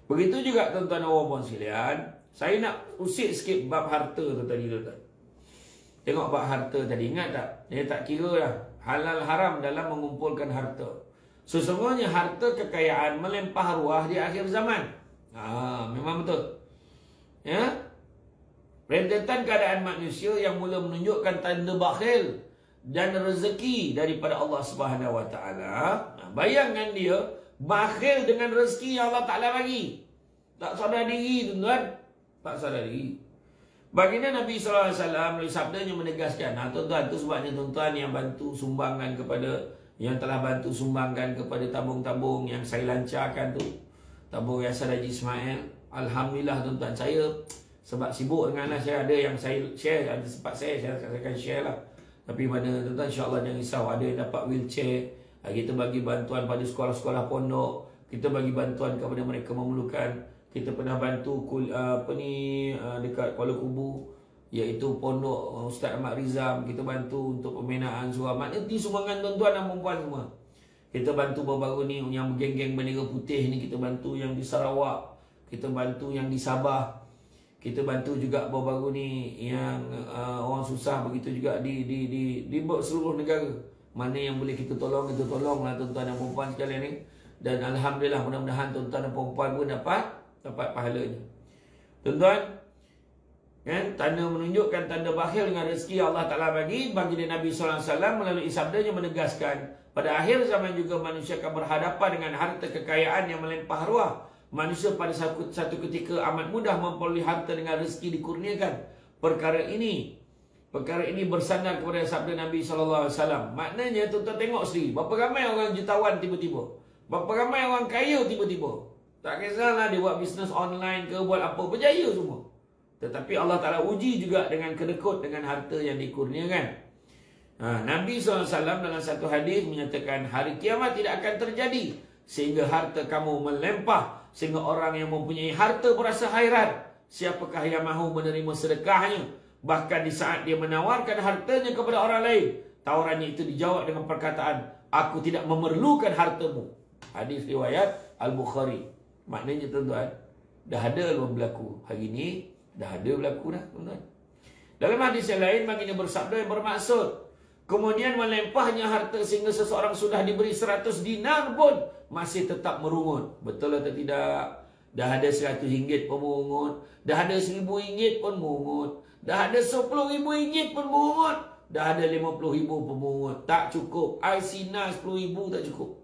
Speaker 1: Begitu juga tuan-tuan dan puan-puan sekalian, saya nak usik sikit bab harta tu tadi, tuan-tuan. Tengok bab harta tadi, ingat tak? Dia tak kira lah halal haram dalam mengumpulkan harta. Sesungguhnya harta kekayaan melempah ruah di akhir zaman. Memang betul. Ya. Rentetan keadaan manusia yang mula menunjukkan tanda bakhil dan rezeki daripada Allah Subhanahu Wa Taala. Bayangkan dia bakhil dengan rezeki yang Allah Taala bagi. Tak sadar diri, tuan-tuan. Tak sadar diri. Baginda Nabi SAW melalui sabdanya menegaskan. Tuan-tuan, itu sebabnya tuan-tuan yang bantu sumbangan kepada, yang telah bantu sumbangkan kepada tabung-tabung yang saya lancarkan tu, tabung Yayasan Haji Ismail. Alhamdulillah tuan-tuan, saya sebab sibuk dengan saya ada yang saya share, ada sempat saya akan share lah. Tapi mana tuan-tuan, insyaAllah jangan risau, ada yang dapat wheelchair, kita bagi bantuan pada sekolah-sekolah pondok, kita bagi bantuan kepada mereka memerlukan. Kita pernah bantu dekat Kuala Kubu, iaitu pondok Ustaz Ahmad Rizam. Kita bantu untuk pembinaan surau. Maknanya ini sumbangan tuan-tuan dan perempuan semua. Kita bantu baru-baru ni yang geng-geng bendera putih ni, kita bantu yang di Sarawak, kita bantu yang di Sabah, kita bantu juga baru-baru ni yang orang susah, begitu juga di seluruh negara. Mana yang boleh kita tolong, kita tolonglah tuan-tuan dan perempuan sekalian ni. Dan alhamdulillah, mudah-mudahan tuan-tuan dan perempuan pun dapat pahalanya. Tuan-tuan, kan, tanda menunjukkan tanda bakhil dengan rezeki Allah Ta'ala bagi Nabi SAW melalui sabdanya menegaskan, pada akhir zaman juga manusia akan berhadapan dengan harta kekayaan yang melempah ruah. Manusia pada satu ketika amat mudah memperoleh harta dengan rezeki dikurniakan. Perkara ini bersandar kepada sabda Nabi SAW. Maknanya tuan-tuan tengok sendiri, berapa ramai orang jutawan tiba-tiba, berapa ramai orang kaya tiba-tiba. Tak kisahlah dia buat bisnes online ke, buat apa, berjaya semua. Tetapi Allah Ta'ala uji juga dengan kedekut dengan harta yang dikurniakan. Nabi SAW dalam satu hadis menyatakan, hari kiamat tidak akan terjadi sehingga harta kamu melempah, sehingga orang yang mempunyai harta berasa hairan. Siapakah yang mahu menerima sedekahnya? Bahkan di saat dia menawarkan hartanya kepada orang lain, tawarannya itu dijawab dengan perkataan, aku tidak memerlukan hartamu. Hadis riwayat Al-Bukhari. Maknanya tuan-tuan, dah ada berlaku. Hari ini dah ada berlaku dah tuan-tuan. Dalam hadis yang lain, baginda bersabda yang bermaksud, kemudian melempahnya harta sehingga seseorang sudah diberi 100 dinar pun masih tetap merungut. Betul atau tidak? Dah ada 100 ringgit pun merungut, dah ada 1000 ringgit pun merungut, dah ada 10.000 ringgit pun merungut, dah ada 50.000 pun merungut. Tak cukup. Sinar 10.000 tak cukup.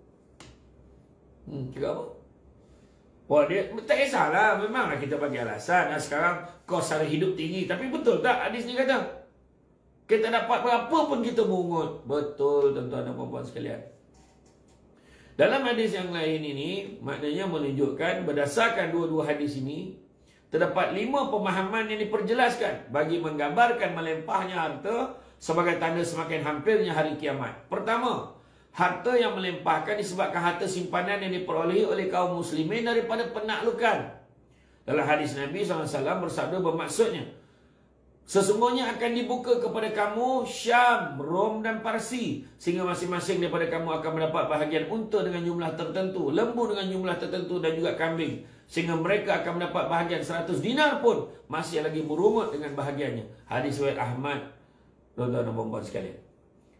Speaker 1: Cakap apa? Wah, dia tak kisahlah, memanglah kita bagi alasan. Sekarang kos sara hidup tinggi. Tapi betul tak hadis ni kata? Kita dapat berapa pun kita mungut. Betul tuan-tuan dan puan-puan sekalian. Dalam hadis yang lain ini, maknanya menunjukkan berdasarkan dua-dua hadis ini, terdapat 5 pemahaman yang diperjelaskan bagi menggambarkan melempahnya harta sebagai tanda semakin hampirnya hari kiamat. Pertama, harta yang melimpahkan disebabkan harta simpanan yang diperolehi oleh kaum muslimin daripada penaklukan. Dalam hadis Nabi SAW bersabda bermaksudnya, sesungguhnya akan dibuka kepada kamu Syam, Rom dan Parsi, sehingga masing-masing daripada kamu akan mendapat bahagian unta dengan jumlah tertentu, lembu dengan jumlah tertentu dan juga kambing, sehingga mereka akan mendapat bahagian 100 dinar pun masih lagi merungut dengan bahagiannya. Hadis riwayat Ahmad. Tuan-tuan dan puan-puan sekalian,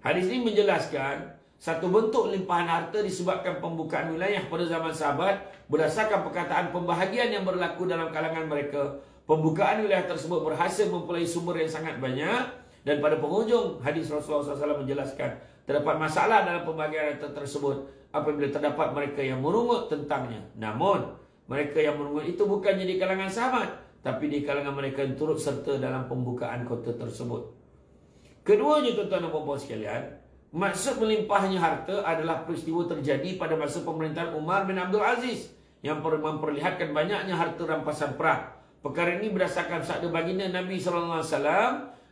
Speaker 1: hadis ini menjelaskan satu bentuk limpahan harta disebabkan pembukaan wilayah pada zaman sahabat berdasarkan perkataan pembahagian yang berlaku dalam kalangan mereka. Pembukaan wilayah tersebut berhasil mempunyai sumber yang sangat banyak, dan pada penghujung hadis Rasulullah SAW menjelaskan terdapat masalah dalam pembagian harta tersebut apabila terdapat mereka yang merungut tentangnya. Namun mereka yang merungut itu bukannya di kalangan sahabat, tapi di kalangan mereka yang turut serta dalam pembukaan kota tersebut. Keduanya tuan-tuan dan puan-puan sekalian, maksud melimpahnya harta adalah peristiwa terjadi pada masa pemerintahan Umar bin Abdul Aziz yang memperlihatkan banyaknya harta rampasan perang. Perkara ini berdasarkan sabda baginda Nabi SAW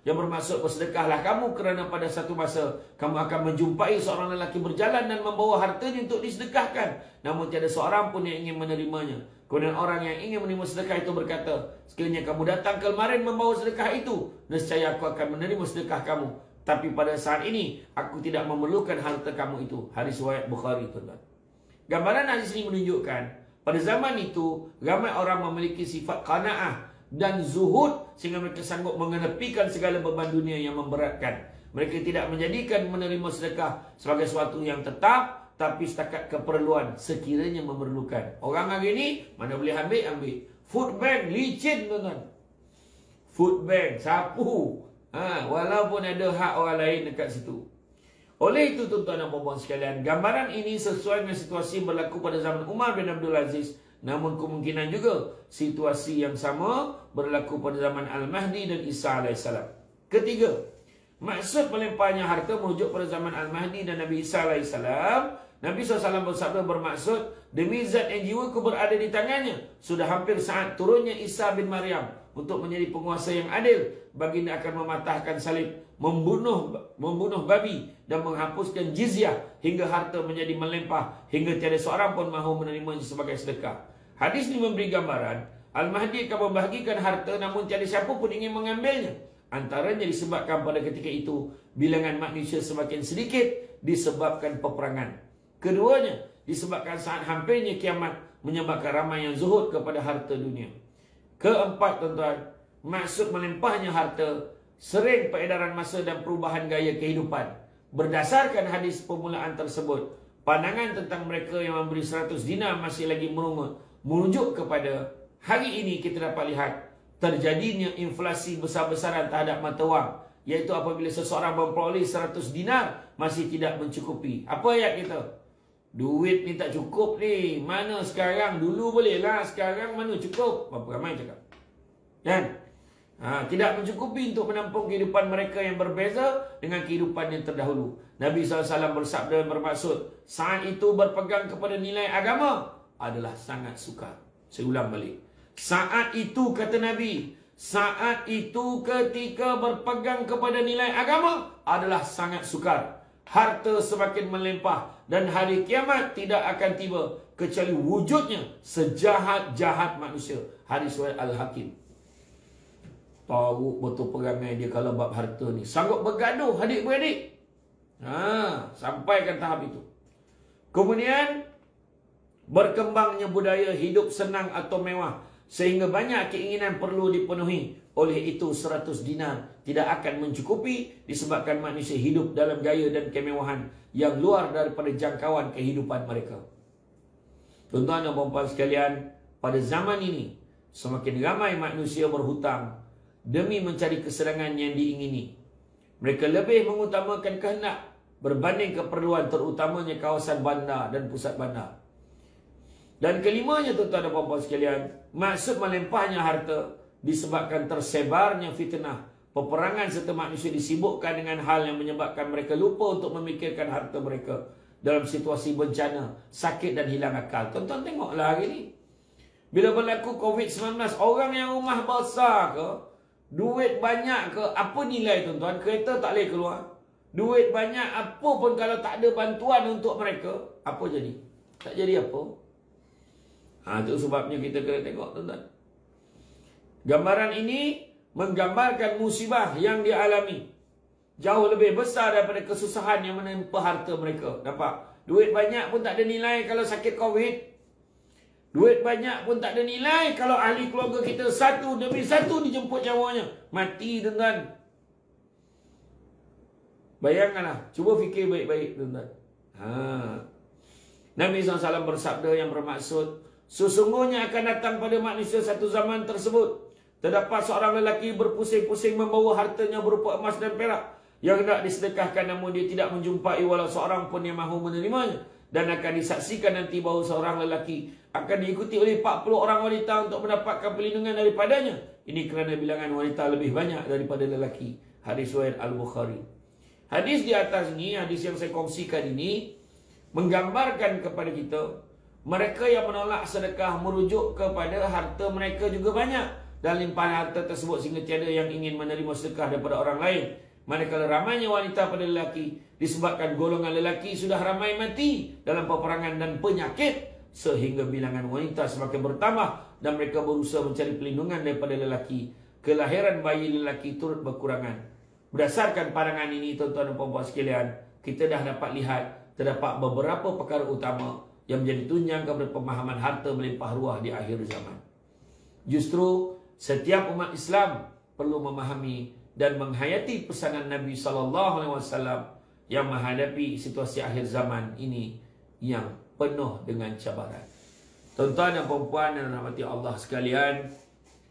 Speaker 1: yang bermaksud, bersedekahlah kamu kerana pada satu masa kamu akan menjumpai seorang lelaki berjalan dan membawa hartanya untuk disedekahkan, namun tiada seorang pun yang ingin menerimanya. Kemudian orang yang ingin menerima sedekah itu berkata, sekiranya kamu datang kemarin membawa sedekah itu, nescaya aku akan menerima sedekah kamu. Tapi pada saat ini, aku tidak memerlukan harta kamu itu. Hadis riwayat Bukhari, tuan-tuan. Gambaran hadis ini menunjukkan, pada zaman itu, ramai orang memiliki sifat qanaah dan zuhud sehingga mereka sanggup mengenepikan segala beban dunia yang memberatkan. Mereka tidak menjadikan menerima sedekah sebagai sesuatu yang tetap, tapi setakat keperluan sekiranya memerlukan. Orang hari ini mana boleh ambil. Food bank licin tuan-tuan. Food bank sapu. Walaupun ada hak orang lain dekat situ. Oleh itu tuan-tuan dan puan-puan sekalian, gambaran ini sesuai dengan situasi yang berlaku pada zaman Umar bin Abdul Aziz. Namun kemungkinan juga situasi yang sama berlaku pada zaman Al-Mahdi dan Isa AS. Ketiga, maksud melimpahnya harta merujuk pada zaman Al-Mahdi dan Nabi Isa AS. Nabi SAW bersabda bermaksud, demi zat yang jiwaku berada di tangannya, sudah hampir saat turunnya Isa bin Maryam untuk menjadi penguasa yang adil. Baginda akan mematahkan salib, membunuh babi dan menghapuskan jizyah hingga harta menjadi melimpah hingga tiada seorang pun mahu menerimanya sebagai sedekah. Hadis ini memberi gambaran Al-Mahdi akan membahagikan harta namun tiada siapa pun ingin mengambilnya. Antaranya disebabkan pada ketika itu bilangan manusia semakin sedikit disebabkan peperangan. Keduanya disebabkan saat hampirnya kiamat menyebabkan ramai yang zuhud kepada harta dunia. Keempat tuan-tuan, maksud melimpahnya harta sering peredaran masa dan perubahan gaya kehidupan. Berdasarkan hadis permulaan tersebut, pandangan tentang mereka yang memberi 100 dinar masih lagi merungut, merujuk kepada hari ini kita dapat lihat terjadinya inflasi besar-besaran terhadap mata wang, iaitu apabila seseorang memperoleh 100 dinar masih tidak mencukupi. Apa ayat kita? Duit ni tak cukup ni. Mana sekarang? Dulu boleh lah, sekarang mana cukup? Berapa ramai cakap? Kan? Tidak mencukupi untuk menampung kehidupan mereka yang berbeza dengan kehidupan yang terdahulu. Nabi SAW bersabda yang bermaksud, saat itu berpegang kepada nilai agama adalah sangat sukar. Saya ulang balik. Saat itu, kata Nabi, saat itu ketika berpegang kepada nilai agama adalah sangat sukar. Harta semakin melimpah dan hari kiamat tidak akan tiba kecuali wujudnya sejahat-jahat manusia. Hadis riwayat Al-Hakim. Tahu betul perangai dia kalau bab harta ni. Sanggup bergaduh adik-beradik. Sampaikan tahap itu. Kemudian berkembangnya budaya hidup senang atau mewah sehingga banyak keinginan perlu dipenuhi. Oleh itu 100 dinar tidak akan mencukupi disebabkan manusia hidup dalam gaya dan kemewahan yang luar daripada jangkauan kehidupan mereka. Tuan-tuan dan puan-puan sekalian, pada zaman ini semakin ramai manusia berhutang demi mencari kesenangan yang diingini. Mereka lebih mengutamakan kehendak berbanding keperluan, terutamanya kawasan bandar dan pusat bandar. Dan kelimanya tuan-tuan dan puan-puan sekalian, maksud melimpahnya harta disebabkan tersebarnya fitnah, peperangan serta manusia disibukkan dengan hal yang menyebabkan mereka lupa untuk memikirkan harta mereka dalam situasi bencana, sakit dan hilang akal. Tuan-tuan tengoklah hari ini. Bila berlaku COVID-19, orang yang rumah besar ke, duit banyak ke, apa nilai tuan-tuan? Kereta tak boleh keluar. Duit banyak apa pun kalau tak ada bantuan untuk mereka, apa jadi? Tak jadi apa? Itu sebabnya kita kena tengok tuan-tuan. Gambaran ini menggambarkan musibah yang dialami jauh lebih besar daripada kesusahan yang menimpa harta mereka. Nampak? Duit banyak pun tak ada nilai kalau sakit COVID. Duit banyak pun tak ada nilai kalau ahli keluarga kita satu demi satu dijemput nyawanya. Mati tuan-tuan. Bayangkanlah. Cuba fikir baik-baik tuan-tuan. Nabi SAW bersabda yang bermaksud, sesungguhnya akan datang pada manusia satu zaman tersebut, terdapat seorang lelaki berpusing-pusing membawa hartanya berupa emas dan perak yang hendak disedekahkan, namun dia tidak menjumpai walau seorang pun yang mahu menerimanya. Dan akan disaksikan nanti bahawa seorang lelaki akan diikuti oleh 40 orang wanita untuk mendapatkan perlindungan daripadanya. Ini kerana bilangan wanita lebih banyak daripada lelaki. Hadis riwayat Al-Bukhari. Hadis di atas ini, hadis yang saya kongsikan ini, menggambarkan kepada kita, mereka yang menolak sedekah merujuk kepada harta mereka juga banyak dan limpahan harta tersebut sehingga tiada yang ingin menerima sedekah daripada orang lain. Manakala ramainya wanita pada lelaki disebabkan golongan lelaki sudah ramai mati dalam peperangan dan penyakit sehingga bilangan wanita semakin bertambah dan mereka berusaha mencari perlindungan daripada lelaki. Kelahiran bayi lelaki turut berkurangan. Berdasarkan pandangan ini tuan-tuan dan puan-puan sekalian, kita dah dapat lihat terdapat beberapa perkara utama yang menjadi tunjang kepada pemahaman harta melimpah ruah di akhir zaman. Justru setiap umat Islam perlu memahami dan menghayati pesanan Nabi SAW yang menghadapi situasi akhir zaman ini yang penuh dengan cabaran. Tuan-tuan dan puan-puan yang dirahmati Allah sekalian,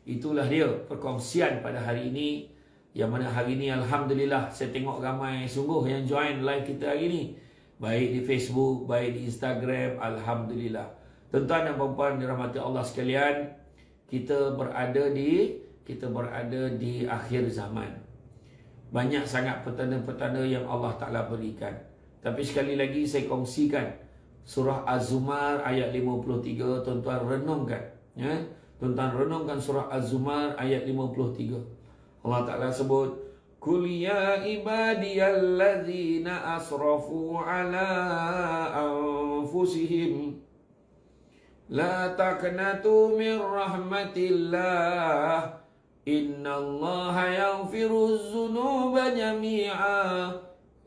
Speaker 1: itulah dia perkongsian pada hari ini. Yang mana hari ini alhamdulillah saya tengok ramai sungguh yang join live kita hari ini, baik di Facebook, baik di Instagram. Alhamdulillah. Tuan-tuan dan puan-puan dirahmati Allah sekalian, kita berada di akhir zaman. Banyak sangat petanda-petanda yang Allah Ta'ala berikan. Tapi sekali lagi saya kongsikan surah Az-Zumar ayat 53. Tuan-tuan renungkan, ya? Tuan-tuan renungkan surah Az-Zumar ayat 53. Allah Ta'ala sebut, Qul ya ibadiyalladzina asrafu ala anfusihim la taqnatu min rahmatillah innallaha yaghfiruz dzunuba jami'a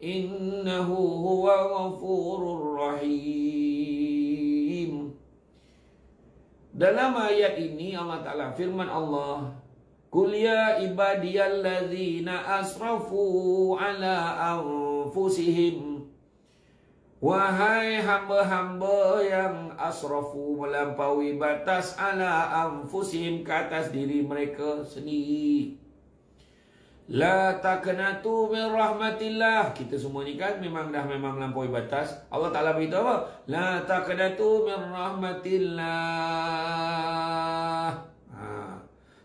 Speaker 1: innahu huwal ghafurur rahim. Dalam ayat ini Allah Ta'ala firman Allah, Qul ya ibadiyalladzina asrafu ala anfusihim, wahai hamba-hamba yang asrafu melampaui batas ala anfusihim ke atas diri mereka sendiri. La taqnatu min rahmatillah. Kita semua ni kan memang melampaui batas. Allah Ta'ala beritahu apa? La taqnatu min rahmatillah.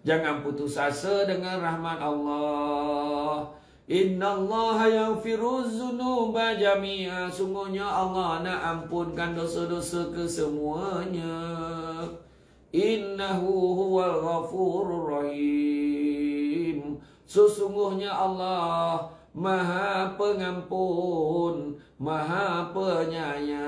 Speaker 1: Jangan putus asa dengan rahmat Allah. Innallaha yaghfiruz dzunuba jami'a. Sungguhnya Allah nak ampunkan dosa-dosa kesemuanya. Innahu huwal ghafurur rahim. Sesungguhnya Allah Maha Pengampun, Maha Penyayang.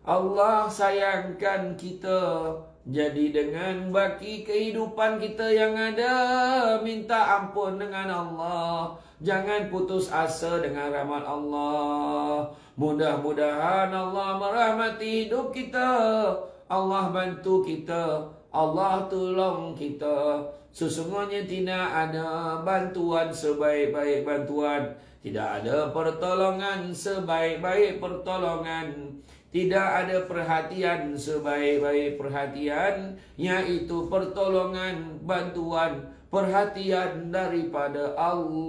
Speaker 1: Allah sayangkan kita. Jadi dengan baki kehidupan kita yang ada, minta ampun dengan Allah. Jangan putus asa dengan rahmat Allah. Mudah-mudahan Allah merahmati hidup kita. Allah bantu kita. Allah tolong kita. Sesungguhnya tidak ada bantuan sebaik-baik bantuan. Tidak ada pertolongan sebaik-baik pertolongan. Tidak ada perhatian sebaik-baik perhatian, yaitu pertolongan, bantuan, perhatian daripada Allah.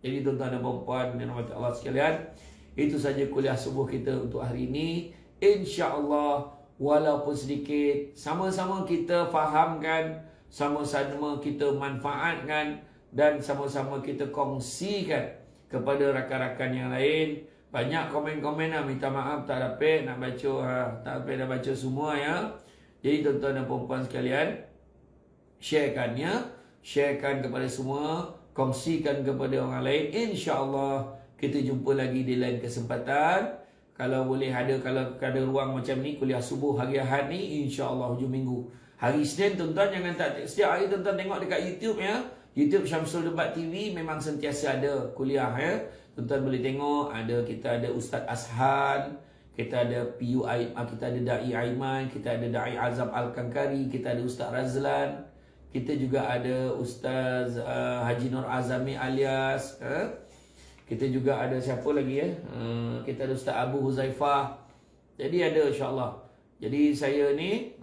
Speaker 1: Jadi tuan-tuan dan puan-puan yang dirahmati Allah sekalian, itu saja kuliah subuh kita untuk hari ini. InsyaAllah, walaupun sedikit, sama-sama kita fahamkan, sama-sama kita manfaatkan, dan sama-sama kita kongsikan kepada rakan-rakan yang lain. Banyak komen-komen lah, minta maaf tak dapat nak baca, tak dapat nak baca semua ya. Jadi tuan-tuan dan puan-puan sekalian, sharekannya, sharekan kepada semua, kongsikan kepada orang lain. InsyaAllah kita jumpa lagi di lain kesempatan. Kalau boleh ada, kalau ada ruang macam ni, kuliah subuh hari Ahad ni, InsyaAllah hujung minggu. Hari Isnin tuan-tuan jangan tak, setiap hari tuan-tuan tengok dekat YouTube ya. YouTube Syamsul Debat TV memang sentiasa ada kuliah ya. Tuan-tuan boleh tengok, kita ada Ustaz Ashan, kita ada kita ada Da'i Aiman, kita ada Da'i Azam Al-Kankari, kita ada Ustaz Razlan, kita juga ada Ustaz Haji Nur Azami alias, kita juga ada siapa lagi ya? Kita ada Ustaz Abu Huzaifah. Jadi ada insya-Allah. Jadi saya ni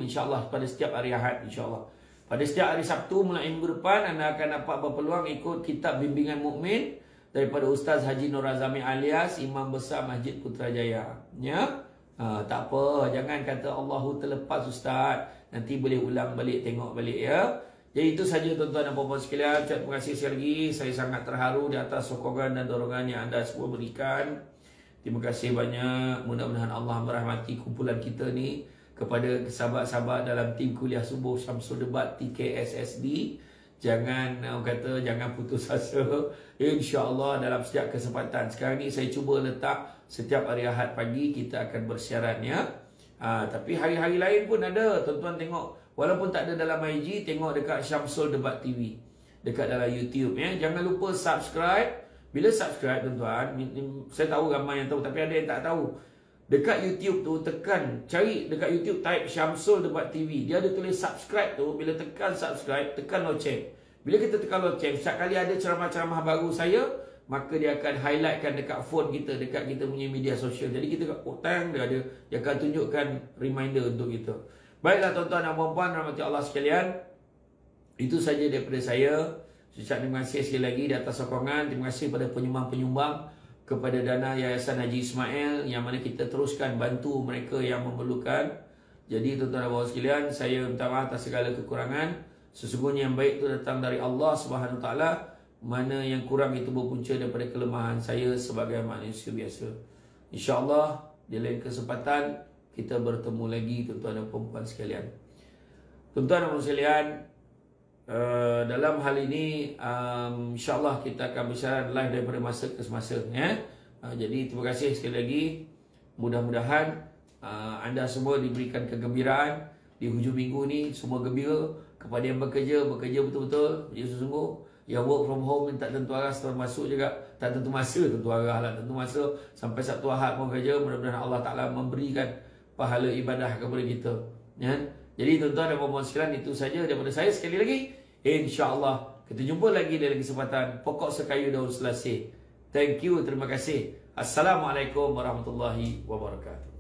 Speaker 1: insya-Allah pada setiap hari Ahad insya-Allah. Pada setiap hari Sabtu mulai minggu depan anda akan dapat berpeluang ikut kitab bimbingan mukmin daripada Ustaz Haji Nur Azami alias Imam Besar Masjid Putrajaya. Ya? Tak apa, jangan kata Allahu terlepas Ustaz. Nanti boleh ulang balik, tengok balik ya. Jadi itu saja tuan-tuan dan puan-puan sekalian. Terima kasih sekali lagi. Saya sangat terharu di atas sokongan dan dorongan yang anda semua berikan. Terima kasih banyak. Mudah-mudahan Allah merahmati kumpulan kita ni. Kepada sahabat-sahabat dalam tim kuliah subuh Syamsul Debat TKSSD, jangan jangan putus asa. InsyaAllah dalam setiap kesempatan. Sekarang ni saya cuba letak setiap hari Ahad pagi kita akan bersiaran ya. Tapi hari-hari lain pun ada. Tuan-tuan tengok, walaupun tak ada dalam IG, tengok dekat Syamsul Debat TV, dekat dalam YouTube ya. Jangan lupa subscribe. Bila subscribe tuan-tuan, saya tahu ramai yang tahu tapi ada yang tak tahu. Dekat YouTube tu tekan, cari dekat YouTube, type Syamsul Debat TV. Dia ada tulis subscribe tu. Bila tekan subscribe, tekan loceng. Bila kita tekan loceng, setiap kali ada ceramah-ceramah baru saya, maka dia akan highlightkan dekat phone kita, dekat kita punya media sosial. Jadi kita kat petang dia akan tunjukkan reminder untuk kita. Baiklah tuan-tuan dan puan-puan rahmati Allah sekalian, itu saja daripada saya. Saya terima kasih sekali lagi di atas sokongan. Terima kasih pada penyumbang-penyumbang kepada dana Yayasan Haji Ismail, yang mana kita teruskan bantu mereka yang memerlukan. Jadi tuan-tuan dan puan sekalian, saya minta maaf atas segala kekurangan. Sesungguhnya yang baik itu datang dari Allah Subhanahu Taala. Mana yang kurang itu berpunca daripada kelemahan saya sebagai manusia biasa. InsyaAllah di lain kesempatan kita bertemu lagi tuan-tuan dan puan sekalian. Tuan-tuan dan puan sekalian, dalam hal ini insyaAllah kita akan bersiaran live daripada masa ke semasa, jadi terima kasih sekali lagi. Mudah-mudahan anda semua diberikan kegembiraan di hujung minggu ni. Semua gembira. Kepada yang bekerja betul-betul, sungguh-sungguh. Yang work from home tak tentu arah termasuk juga. Tak tentu masa, tentu arah lah. Tentu masa sampai Sabtu Ahad mau kerja. Mudah-mudahan Allah Ta'ala memberikan pahala ibadah kepada kita, Jadi tuan-tuan dan puan-puan sekalian, itu saja daripada saya sekali lagi. InsyaAllah kita jumpa lagi dalam kesempatan Pokok Sekayu Daun Selasih. Thank you, terima kasih. Assalamualaikum warahmatullahi wabarakatuh.